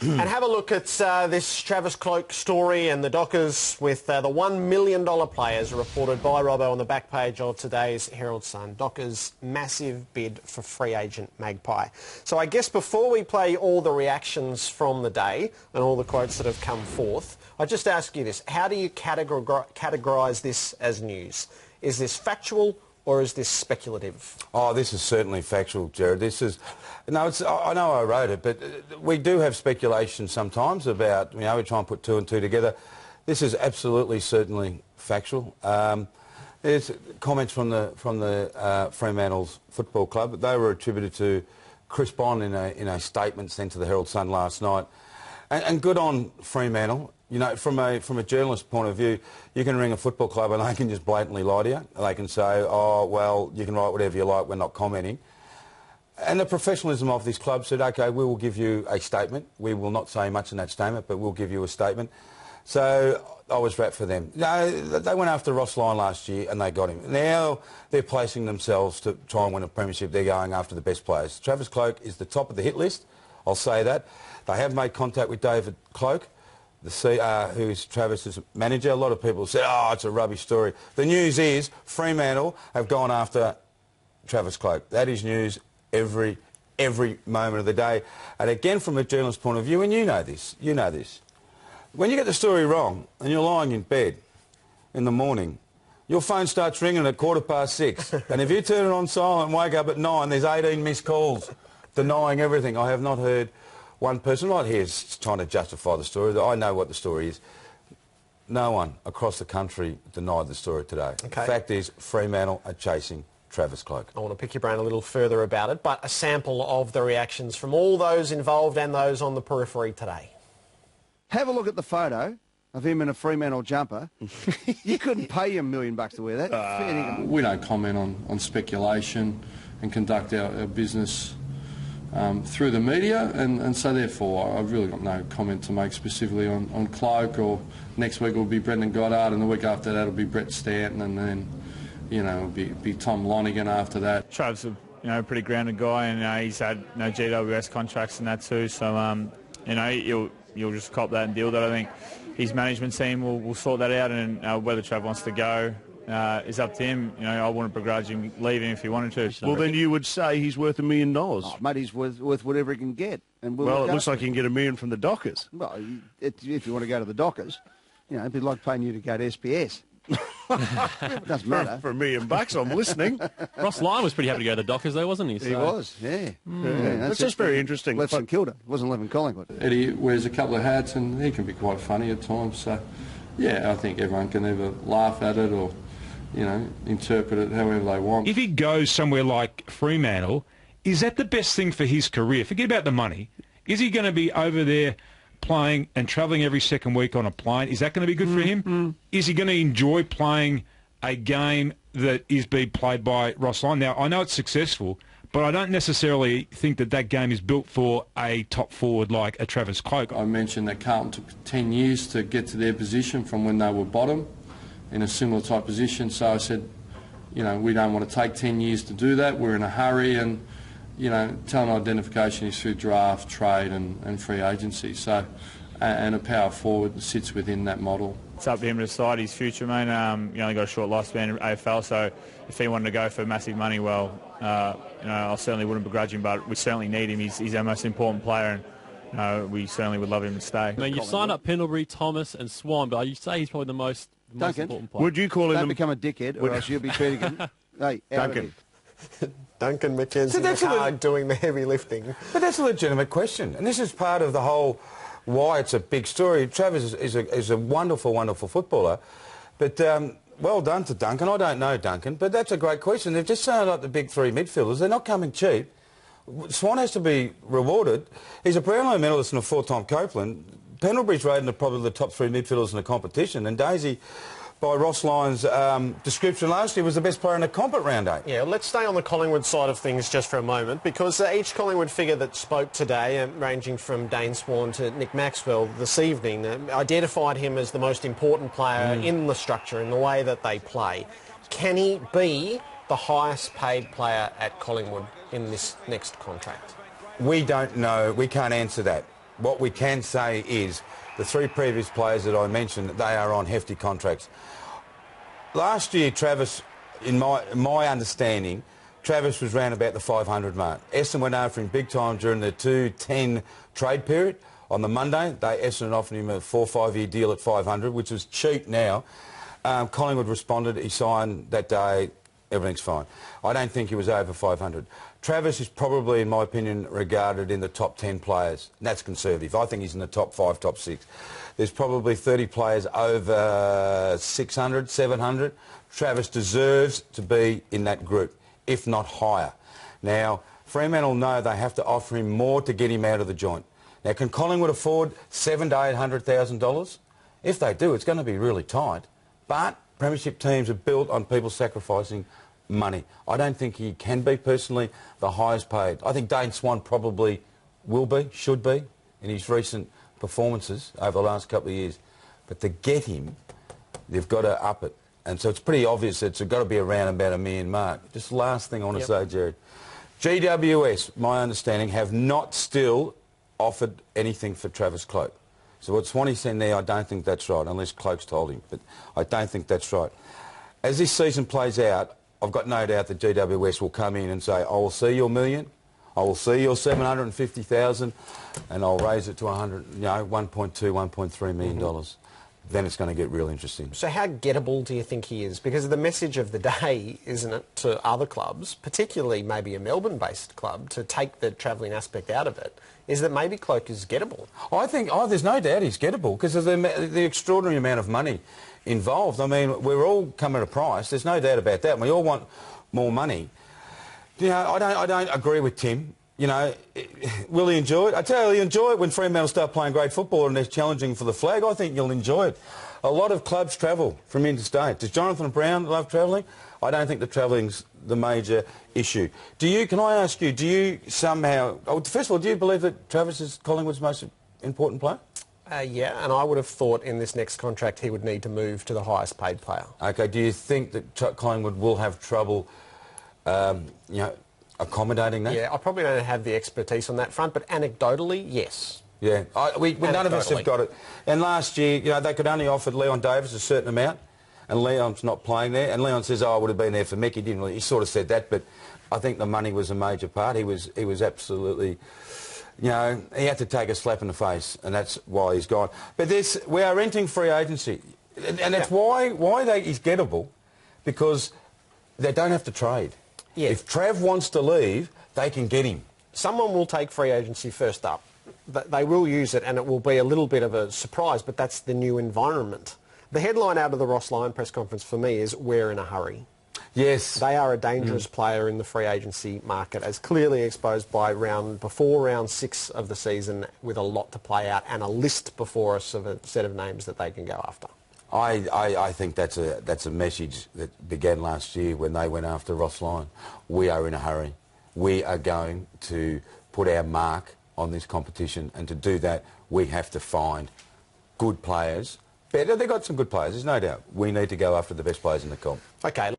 And have a look at this Travis Cloke story and the Dockers with the $1 million players reported by Robbo on the back page of today's Herald Sun. Dockers' massive bid for free agent Magpie. So I guess before we play all the reactions from the day and all the quotes that have come forth, I just ask you this. How do you categorise this as news? Is this factual or is this speculative? Oh, this is certainly factual, Jared. This is... No, I know I wrote it, but we do have speculation sometimes about, we try and put two and two together. This is absolutely, certainly factual. There's comments from the Fremantle's Football Club. They were attributed to Chris Bond in a statement sent to the Herald Sun last night. And good on Fremantle. You know, from a journalist point of view, you can ring a football club and they can just blatantly lie to you. They can say, oh, well, you can write whatever you like, we're not commenting. And the professionalism of this club said, OK, we will give you a statement. We will not say much in that statement, but we'll give you a statement. So I was wrapped for them. No, they went after Ross Lyon last year and they got him. Now they're placing themselves to try and win a premiership. They're going after the best players. Travis Cloke is the top of the hit list. I'll say that. They have made contact with David Cloke, who is Travis's manager. A lot of people said, oh, it's a rubbish story. The news is Fremantle have gone after Travis Cloke. That is news every moment of the day. And again, from a journalist's point of view, and you know this, when you get the story wrong and you're lying in bed in the morning, your phone starts ringing at 6:15. And if you turn it on silent and wake up at 9, there's 18 missed calls denying everything. I have not heard one person right here is trying to justify the story. I know what the story is. No one across the country denied the story today. Okay. The fact is, Fremantle are chasing Travis Cloke. I want to pick your brain a little further about it, but a sample of the reactions from all those involved and those on the periphery today. Have a look at the photo of him in a Fremantle jumper. You couldn't pay him $1 million to wear that. We don't comment on speculation and conduct our business through the media, and so therefore I've really got no comment to make specifically on Cloke. Or next week will be Brendan Goddard, and the week after that will be Brett Stanton, and then it'll be Tom Lonigan after that. Travis is a pretty grounded guy, and he's had GWS contracts and that too, so you'll just cop that and deal with it. I think his management team will sort that out, and whether Trav wants to go is up to him. I wouldn't begrudge him leaving if he wanted to. Well, then you would say he's worth $1 million. Oh, mate, he's worth whatever he can get. And well, it looks like he can get $1 million from the Dockers. Well, if you want to go to the Dockers, it'd be like paying you to go to SPS. It doesn't matter. For $1 million, I'm listening. Ross Lyon was pretty happy to go to the Dockers, though, wasn't he? So. He was, yeah. That's just very interesting. Left St Kilda. Wasn't living Collingwood. Eddie wears a couple of hats, and he can be quite funny at times. So, yeah, I think everyone can either laugh at it or, interpret it however they want. If he goes somewhere like Fremantle, is that the best thing for his career? Forget about the money. Is he going to be over there playing and travelling every second week on a plane? Is that going to be good for him? Is he going to enjoy playing a game that is being played by Ross Lyon? Now, I know it's successful, but I don't necessarily think that game is built for a top forward like a Travis Cloke. I mentioned that Carlton took 10 years to get to their position from when they were bottom in a similar type position. So I said, we don't want to take 10 years to do that. We're in a hurry, and talent identification is through draft, trade and free agency. So, and a power forward sits within that model. It's up to him to decide his future, mate. You only got a short lifespan in AFL, so if he wanted to go for massive money, well, I certainly wouldn't begrudge him, but we certainly need him. He's our most important player, and we certainly would love him to stay. I mean, you've signed up Pendlebury, Thomas and Swan, but you say he's probably the most important player. Would you call him... Don't become a dickhead, or else you'll be treating him... Hey, Duncan. Duncan McKenzie doing the heavy lifting. But that's a legitimate question, and this is part of the whole why it's a big story. Travis is a wonderful, wonderful footballer, but well done to Duncan. I don't know Duncan, but that's a great question. They've just signed up the big three midfielders. They're not coming cheap. Swan has to be rewarded. He's a Brownlow medalist and a four-time Copeland. Pendlebury's rated probably the top three midfielders in the competition, and Daisy, by Ross Lyon's description last year, was the best player in the comp at round 8. Yeah, let's stay on the Collingwood side of things just for a moment, because each Collingwood figure that spoke today, ranging from Dane Swan to Nick Maxwell this evening, identified him as the most important player in the structure, in the way that they play. Can he be the highest paid player at Collingwood in this next contract? We don't know. We can't answer that. what we can say is the 3 previous players that I mentioned, they are on hefty contracts. Last year, Travis, in my understanding, Travis was round about the 500 mark. Essendon went after him big time during the 2-10 trade period. On the Monday, Essendon offered him a 4 or 5 year deal at 500, which was cheap now. Collingwood responded, he signed that day, everything's fine. I don't think he was over 500. Travis is probably, in my opinion, regarded in the top 10 players. And that's conservative. I think he's in the top 5, top 6. There's probably 30 players over 600, 700. Travis deserves to be in that group, if not higher. Now, Fremantle know they have to offer him more to get him out of the joint. Now, can Collingwood afford $700,000 to $800,000? If they do, it's going to be really tight. But premiership teams are built on people sacrificing money. I don't think he can be, personally, the highest paid. I think Dane Swan probably will be, should be, in his recent performances over the last couple of years. But to get him, they've got to up it. And so it's pretty obvious that it's got to be around about $1 million mark. Just the last thing I want to say, Jared. GWS, my understanding, have not still offered anything for Travis Cloke. So what Swanee's saying there, I don't think that's right, unless Cloke's told him. But I don't think that's right. As this season plays out, I've got no doubt that GWS will come in and say, I will see your $1 million, I will see your 750,000, and I'll raise it to 1.2, $1.3 million. Then it's going to get real interesting. So how gettable do you think he is? Because the message of the day, isn't it, to other clubs, particularly maybe a Melbourne-based club, to take the travelling aspect out of it, is that maybe Cloke is gettable. I think, there's no doubt he's gettable because of the extraordinary amount of money involved. I mean, we're all coming at a price. There's no doubt about that. And we all want more money. You know, I don't agree with Tim. You know, will he enjoy it? I tell you, he'll enjoy it when Fremantle start playing great football and they're challenging for the flag. I think you'll enjoy it. A lot of clubs travel from interstate. Does Jonathan Brown love travelling? I don't think the travelling's the major issue. Can I ask you, do you somehow... first of all, do you believe that Travis is Collingwood's most important player? Yeah, and I would have thought in this next contract he would need to move to the highest paid player. OK, do you think that Collingwood will have trouble, accommodating that? Yeah, I probably don't have the expertise on that front, but anecdotally, yes. Yeah, none of us have got it. And last year, they could only offer Leon Davis a certain amount, and Leon's not playing there. And Leon says, I would have been there for Mick. He didn't really, he sort of said that, but I think the money was a major part. He was absolutely, he had to take a slap in the face, and that's why he's gone. But we are entering free agency, and that's why he's gettable, because they don't have to trade. Yeah. If Trav wants to leave, they can get him. Someone will take free agency first up. They will use it, and it will be a little bit of a surprise, but that's the new environment. The headline out of the Ross Lyon press conference for me is, we're in a hurry. Yes. They are a dangerous player in the free agency market, as clearly exposed by before round 6 of the season, with a lot to play out and a list before us of a set of names that they can go after. I think that's a message that began last year when they went after Ross Lyon. We are in a hurry. We are going to put our mark on this competition, and to do that we have to find good players. They've got some good players, there's no doubt. We need to go after the best players in the comp. Okay.